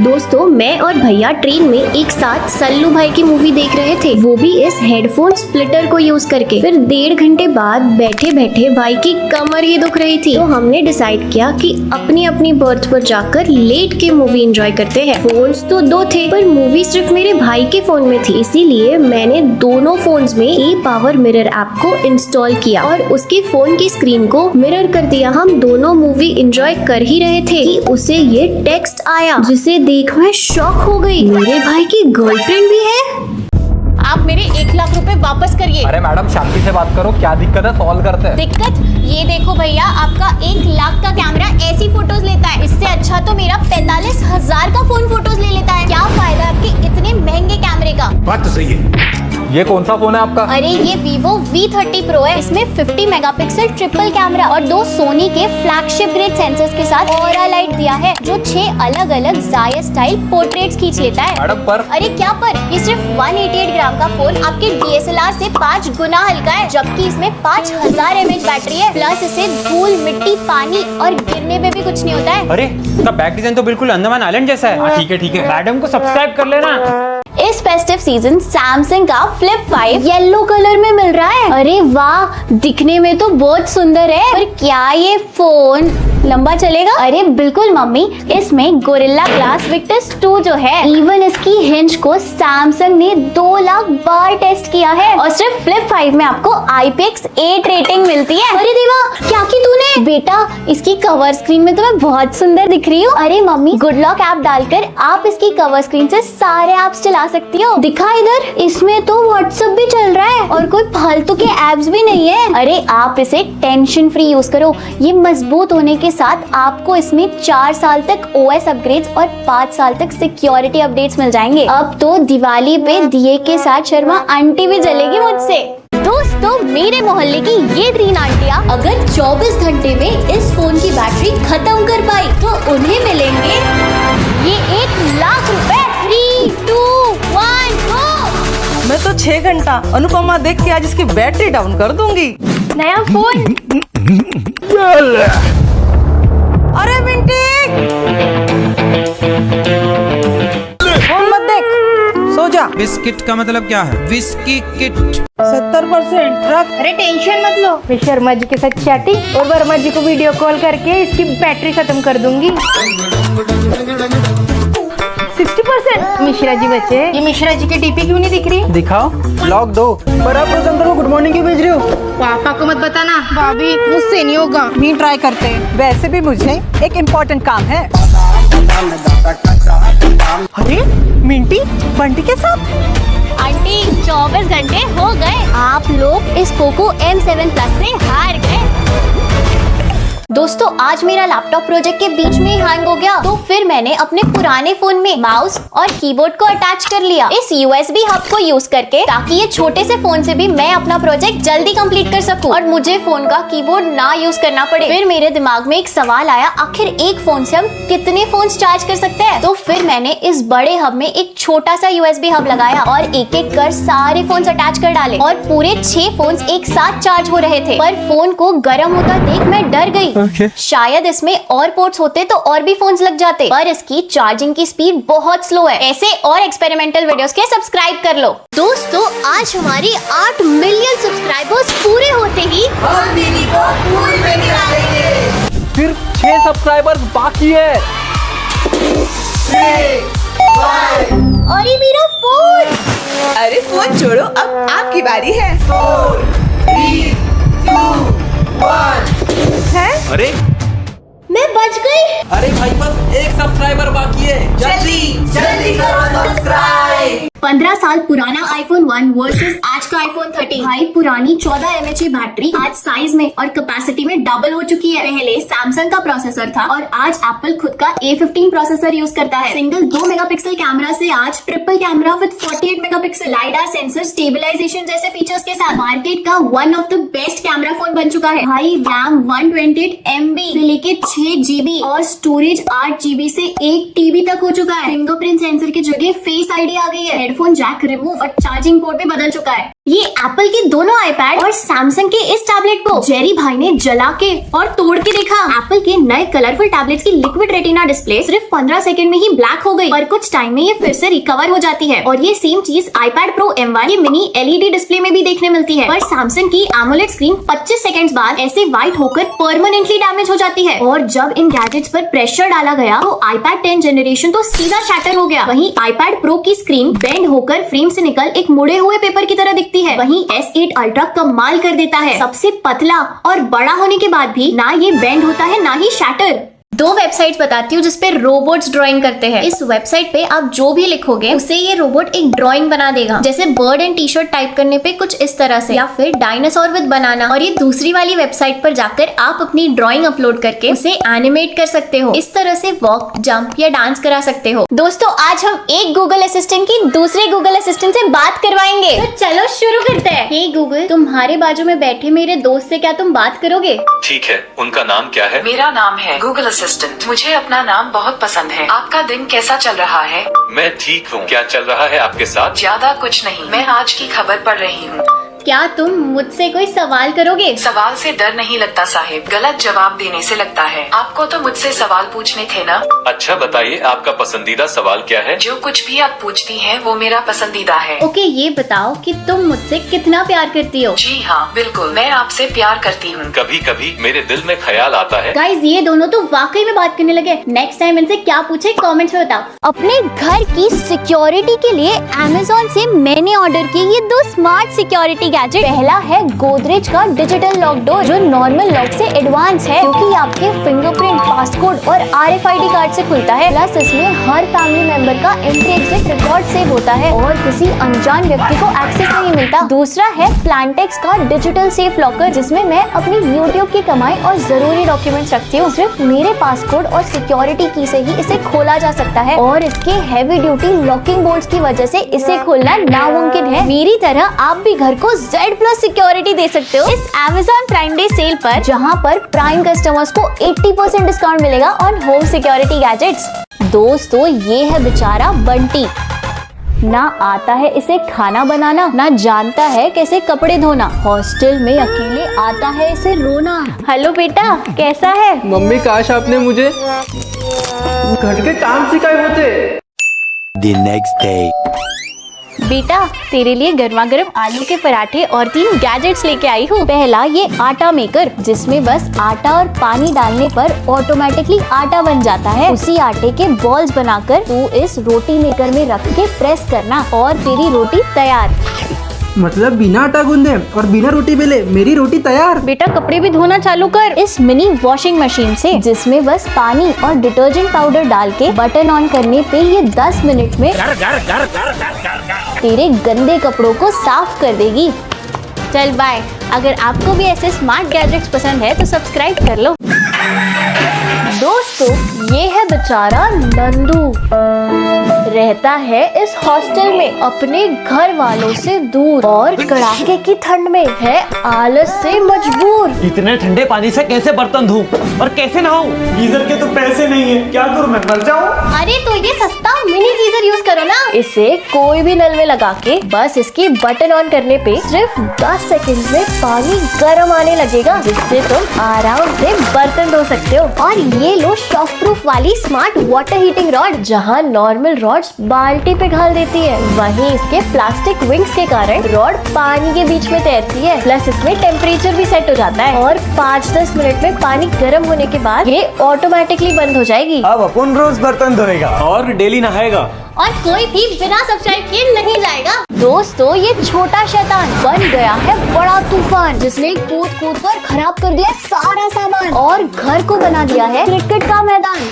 दोस्तों, मैं और भैया ट्रेन में एक साथ सल्लू भाई की मूवी देख रहे थे, वो भी इस हेडफोन स्प्लिटर को यूज करके। फिर 1.5 घंटे बाद बैठे बैठे भाई की कमर ही दुख रही थी, तो हमने डिसाइड किया कि अपनी अपनी बर्थ पर जाकर लेट के मूवी एंजॉय करते हैं। फोन्स तो 2 थे, पर मूवी सिर्फ मेरे भाई के फोन में थी, इसीलिए मैंने दोनों फोन्स में e-power मिरर ऐप को इंस्टॉल किया और उसके फोन की स्क्रीन को मिरर कर दिया। हम दोनों मूवी एंजॉय कर ही रहे थे कि उसे ये टेक्स्ट आया, जिसे देख मैं शॉक हो गई। मेरे भाई की गर्लफ्रेंड भी है। आप मेरे 1 लाख रुपए वापस करिए। अरे मैडम शांति से बात करो, क्या दिक्कत है, सॉल्व करते हैं। दिक्कत? ये देखो भैया, आपका 1 लाख का कैमरा ऐसी फोटोज लेता है, इससे अच्छा तो मेरा 45,000 का फोन फोटोज ले लेता है। क्या फायदा आपके इतने महंगे कैमरे का? बात तो सही है। ये कौन सा फोन है आपका? अरे ये Vivo V30 Pro है। इसमें 50 मेगापिक्सल ट्रिपल कैमरा और 2 सोनी के फ्लैगशिप ग्रेड सेंसर्स के साथ ऑरा लाइट दिया है, जो 6 अलग अलग जायज स्टाइल पोर्ट्रेट्स खींच लेता है। मैडम पर? अरे क्या पर? ये सिर्फ 188 ग्राम का फोन आपके DSLR से 5 गुना हल्का है, जबकि इसमें 5000 mAh बैटरी है। प्लस इसे धूल, मिट्टी, पानी और गिरने में भी कुछ नहीं होता है। अरे इसका बैक डिजाइन तो बिल्कुल अंडमान आइलैंड जैसा है। ठीक है। मैडम को सब्सक्राइब कर लेना। इस फेस्टिव सीजन सैमसंग का फ्लिप 5 येलो कलर में मिल रहा है। अरे वाह, दिखने में तो बहुत सुंदर है, पर क्या ये फोन लंबा चलेगा? अरे बिल्कुल मम्मी, इसमें गोरिल्ला ग्लास विक्टस 2 जो है, इवन इसकी हिंज को सैमसंग ने 2 लाख बार टेस्ट किया है और सिर्फ फ्लिप 5 में आपको IPX8 रेटिंग मिलती है। अरे देवा, क्या की तूने? बेटा, इसकी कवर स्क्रीन में तो मैं बहुत सुंदर दिख रही हूँ। अरे मम्मी, गुड लॉक ऐप डालकर आप इसकी कवर स्क्रीन से सारे ऐप्स चला सकती हो। दिखा इधर, इसमें तो व्हाट्सएप भी चल रहा है और कोई फालतू के ऐप्स भी नहीं है। अरे आप इसे टेंशन फ्री यूज करो। ये मजबूत होने के साथ आपको इसमें 4 साल तक OS अपग्रेड्स और 5 साल तक सिक्योरिटी अपडेट्स मिल जाएंगे। अब तो दिवाली पे दिए के साथ शर्मा आंटी भी जलेगी मुझसे। दोस्तों, मेरे मोहल्ले की ये 3 आंटियां अगर 24 घंटे में इस फोन की बैटरी खत्म कर पाई तो उन्हें मिलेंगे ये 1 लाख रुपए। 3, 2, 1 गो। मैं तो 6 घंटा अनुपमा देख के आज इसकी बैटरी डाउन कर दूंगी। नया फोन। अरे मिंटी, फोन मत देख, सो जा। बिस्किट का मतलब क्या है? Whisky kit. 70% रख। अरे टेंशन मत लो, मैं शर्मा जी के साथ चैटिंग और वर्मा जी को वीडियो कॉल करके इसकी बैटरी खत्म कर दूंगी। 60% मिश्रा जी बचे। ये मिश्रा जी की डीपी क्यों नहीं दिख रही? दिखाओ, ब्लॉग दो। पर आप रोज अंदर को गुड मॉर्निंग क्यों भेज रहे हो? पापा को मत बताना, भाभी मुझसे नहीं होगा। भी ट्राई करते हैं, वैसे भी मुझे एक इम्पोर्टेंट काम है। अरे मिंटी बंटी के साथ। आंटी, 24 घंटे हो गए, आप लोग इस पोको M7 Plus से हार गए। दोस्तों, आज मेरा लैपटॉप प्रोजेक्ट के बीच में ही हैंग हो गया, तो फिर मैंने अपने पुराने फोन में माउस और कीबोर्ड को अटैच कर लिया इस USB हब को यूज करके, ताकि ये छोटे से फोन से भी मैं अपना प्रोजेक्ट जल्दी कंप्लीट कर सकूं और मुझे फोन का कीबोर्ड ना यूज करना पड़े। फिर मेरे दिमाग में एक सवाल आया, आखिर एक फोन से हम कितने फोन चार्ज कर सकते हैं? तो फिर मैंने इस बड़े हब में एक छोटा सा USB हब लगाया और एक एक कर सारे फोन अटैच कर डाले और पूरे 6 फोन एक साथ चार्ज हो रहे थे। पर फोन को गर्म होता देख मैं डर गई। शायद इसमें और पोर्ट्स होते तो और भी फोन्स लग जाते, पर इसकी चार्जिंग की स्पीड बहुत स्लो है। ऐसे और एक्सपेरिमेंटल वीडियोस के सब्सक्राइब कर लो। दोस्तों, आज हमारी 8 मिलियन सब्सक्राइबर्स पूरे होते ही हम दीदी को पूल में गिरा देंगे। सिर्फ 6 सब्सक्राइबर्स बाकी है। 3, 5। अरे मेरा फोन! अरे फोन छोड़ो, अब आपकी बारी है। 4, 3, 2, 1। है? अरे मैं बच गई। अरे भाई, बस 1 सब्सक्राइबर बाकी है, जल्दी करो सब्सक्राइब। 15 साल पुराना iPhone 1 वर्सेस आज का iPhone 13। भाई, पुरानी 14 mAh बैटरी आज साइज में और कैपेसिटी में डबल हो चुकी है। पहले सैमसंग का प्रोसेसर था और आज एप्पल खुद का A15 प्रोसेसर यूज करता है। सिंगल 2 मेगापिक्सल कैमरा से आज triple camera with 48 megapixel lidar sensor, stabilisation जैसे फीचर्स के साथ मार्केट का one of the best camera phone बन चुका है। भाई, रैम 128 MB से लेके 6 GB और स्टोरेज 8 GB से 1 TB तक हो चुका है। फिंगरप्रिंट सेंसर की जगह फेस ID आ गई है। हेडफोन जैक रिमूव और चार्जिंग पोर्ट भी बदल चुका है। ये एप्पल के दोनों आईपैड और सैमसंग के इस टैबलेट को जेरी भाई ने जला के और तोड़ के देखा। एप्पल के नए कलरफुल टैबलेट्स की लिक्विड रेटिना डिस्प्ले सिर्फ 15 सेकंड में ही ब्लैक हो गई, पर कुछ टाइम में ये फिर से रिकवर हो जाती है। और ये सेम चीज iPad Pro M1 के मिनी LED डिस्प्ले में भी देखने मिलती है, पर सैमसंग की AMOLED स्क्रीन 25 सेकंड बाद ऐसे व्हाइट होकर परमानेंटली डैमेज हो जाती है। और जब इन गैजेट्स पर प्रेशर डाला गया तो iPad 10 जनरेशन तो सीधा शैटर हो गया। वहीं iPad Pro की स्क्रीन बेंड होकर फ्रेम से निकल एक मुड़े हुए पेपर की तरह दिखती है। वहीं S8 Ultra कमाल कर देता है, सबसे पतला और बड़ा होने के बाद भी ना ये बेंड होता है ना ही शैटर। दो वेबसाइट्स बताती हूँ जिसपे रोबोट्स ड्राइंग करते हैं। इस वेबसाइट पे आप जो भी लिखोगे उसे ये रोबोट एक ड्राइंग बना देगा, जैसे bird and T shirt type करने पे कुछ इस तरह से, या फिर डायनासोर विद बनाना। और ये दूसरी वाली वेबसाइट पर जाकर आप अपनी ड्राइंग अपलोड करके उसे एनिमेट कर सकते हो। इस तरह से वॉक, जंप या डांस करा सकते हो। दोस्तों आज हम एक गूगल असिस्टेंट की दूसरे गूगल असिस्टेंट से बात करवाएंगे। तो चलो शुरू करते हैं। हे गूगल, तुम्हारे बाजू में बैठे मेरे दोस्त से क्या तुम बात करोगे? ठीक है, उनका नाम क्या है? मेरा नाम है गूगल असिस्टेंट। मुझे अपना नाम बहुत पसंद है। आपका दिन कैसा चल रहा है? मैं ठीक हूँ। क्या चल रहा है आपके साथ? ज्यादा कुछ नहीं, मैं आज की खबर पढ़ रही हूँ। क्या तुम मुझसे कोई सवाल करोगे? सवाल से डर नहीं लगता साहिब, गलत जवाब देने से लगता है। आपको तो मुझसे सवाल पूछने थे ना? अच्छा बताइए, आपका पसंदीदा सवाल क्या है? जो कुछ भी आप पूछती हैं वो मेरा पसंदीदा है। ओके, ये बताओ कि तुम मुझसे कितना प्यार करती हो? जी हाँ बिल्कुल, मैं आपसे प्यार करती हूँ। कभी कभी मेरे दिल में ख्याल आता है। गाइस, ये दोनों तो वाकई में बात करने लगे। नेक्स्ट टाइम इनसे क्या पूछे कमेंट्स में बताओ। अपने घर की सिक्योरिटी के लिए Amazon से मैंने ऑर्डर किए ये दो स्मार्ट सिक्योरिटी गैजेट। पहला है गोदरेज का डिजिटल लॉक डोर, जो नॉर्मल लॉक से एडवांस है, क्योंकि आपके फिंगरप्रिंट, पासकोड और RFID कार्ड से खुलता है। प्लस इसमें हर फैमिली मेंबर का एंट्री एग्जिट रिकॉर्ड सेव होता है और किसी अनजान व्यक्ति को एक्सेस नहीं मिलता। दूसरा है प्लांटेक्स का डिजिटल सेफ लॉकर, जिसमें मैं अपनी YouTube की कमाई और जरूरी डॉक्यूमेंट्स रखती हूँ। सिर्फ मेरे पासकोड और सिक्योरिटी की से ही इसे खोला जा सकता है और इसके हैवी ड्यूटी लॉकिंग बोल्ट्स की वजह से इसे खोलना नामुमकिन है। मेरी तरह आप भी घर को Z+ सिक्योरिटी दे सकते हो इस Amazon प्राइम डे सेल पर, जहां पर प्राइम कस्टमर्स को 80% डिस्काउंट मिलेगा ऑन होम सिक्योरिटी गैजेट्स। दोस्तों ये है बेचारा बंटी, ना आता है इसे खाना बनाना, ना जानता है कैसे कपड़े धोना, हॉस्टल में अकेले आता है इसे रोना। हेलो बेटा, कैसा है? मम्मी काश आपने मुझे घर के काम सिखाए होते। The next day. बेटा तेरे लिए गर्मा गर्म आलू के पराठे और 3 गैजेट्स लेके आई हूँ। पहला ये आटा मेकर, जिसमें बस आटा और पानी डालने पर ऑटोमेटिकली आटा बन जाता है। उसी आटे के बॉल्स बनाकर तू इस रोटी मेकर में रख के प्रेस करना और तेरी रोटी तैयार। मतलब बिना आटा गूंदे और बिना रोटी बेले मेरी रोटी तैयार। बेटा कपड़े भी धोना चालू कर इस मिनी वॉशिंग मशीन से, जिसमें बस पानी और डिटर्जेंट पाउडर डाल के बटन ऑन करने पे ये 10 मिनट में तेरे गंदे कपड़ों को साफ कर देगी। चल बाय। अगर आपको भी ऐसे स्मार्ट गैजेट्स पसंद है तो सब्सक्राइब कर लो। दोस्तों ये है बेचारा नंदू, रहता है इस हॉस्टल में अपने घर वालों से दूर और कड़ाके की ठंड में है आलस से मजबूर। इतने ठंडे पानी से कैसे बर्तन धोऊं और कैसे नहाऊं? गीजर के तो पैसे नहीं है, क्या करूं मैं, मर जाऊं? अरे तो ये सस्ता मिनी गीजर यूज करो ना। इसे कोई भी नल में लगा के बस इसकी बटन ऑन करने पे सिर्फ 10 सेकंड में पानी गर्म आने लगेगा, जिससे तुम आराम से बर्तन धो सकते हो। और ये लो शॉक प्रूफ वाली स्मार्ट वाटर हीटिंग रॉड, जहाँ नॉर्मल रॉड्स बाल्टी पे घाल देती है, वहीं इसके प्लास्टिक विंग्स के कारण रॉड पानी के बीच में तैरती है। प्लस इसमें टेम्परेचर भी सेट हो जाता है और 5-10 मिनट में पानी गर्म होने के बाद ये ऑटोमेटिकली बंद हो जाएगी। अब अपन रोज बर्तन धोएगा और डेली नहाएगा और कोई भी बिना सब्सक्राइब किए नहीं जाएगा। दोस्तों ये छोटा शैतान बन गया है बड़ा तूफान, जिसने कूद कूद कर खराब कर दिया सारा सामान और घर को बना दिया है क्रिकेट का मैदान।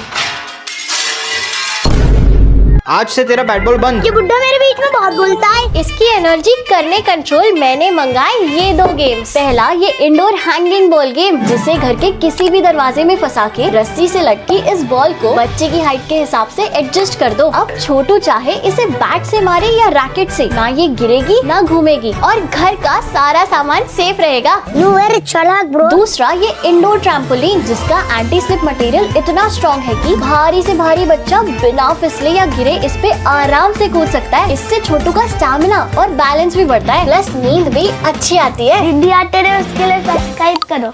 आज से तेरा बैट बॉल बंद। ये बुड्ढा मेरे बीच में बहुत बोलता है। इसकी एनर्जी करने कंट्रोल मैंने मंगाए ये 2 गेम्स। पहला ये इंडोर हैंगिंग बॉल गेम, जिसे घर के किसी भी दरवाजे में फंसा के रस्सी से लटकी इस बॉल को बच्चे की हाइट के हिसाब से एडजस्ट कर दो। अब छोटू चाहे इसे बैट से मारे या रैकेट से, ना ये गिरेगी ना घूमेगी और घर का सारा सामान सेफ रहेगा। दूसरा ये इंडोर ट्रैम्पोलिन, जिसका एंटी स्लिप मटेरियल इतना स्ट्रॉन्ग है कि भारी से भारी बच्चा बिना फिसले या गिरे इस पे आराम से कूद सकता है। इससे छोटू का स्टैमिना और बैलेंस भी बढ़ता है, प्लस नींद भी अच्छी आती है। दीदी आते रहे उसके लिए सब्सक्राइब करो।